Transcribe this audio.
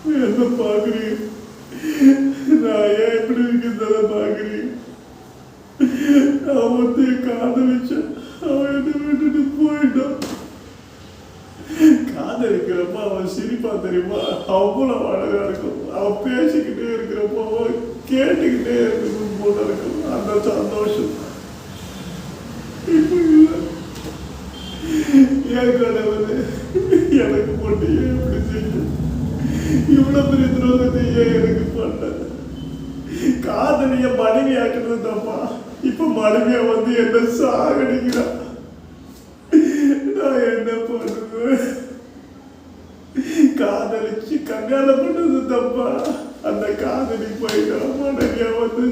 என்ன பாக்குறீங்க? நான் ஏன் இப்படி இருக்கிறத பாக்குறீங்க? நான் ஒருத்தைய காதலிச்சேன், அவன் என்னை விட்டுட்டு போயிட்டான். காதலிக்கிறப்ப அவன் சிரிப்பா தெரியுமா, அவ்வளவு அழகா இருக்கும். அவன் பேசிக்கிட்டே இருக்கிறப்போ அவன் கேட்டுக்கிட்டே இருக்கணும் போல இருக்கும். அந்த சந்தோஷம் இப்ப இல்லை. ஏன் கடவுளே, எனக்கு மட்டும் ஏன் இப்படி செய்ய? இவ்வளவு பெரிய துரோகத்தை ஏன் எனக்கு பண்ண? காதலிய மனைவி ஆக்குறது தப்பா? இப்ப மனைவியா வந்து என்ன சாகடிக்கிறான். நான் என்ன பண்ணுவேன்? காதலிச்சு கல்யாணம் பண்ணது தப்பா? அந்த காதலி போயிட்டா மனைவியா வந்து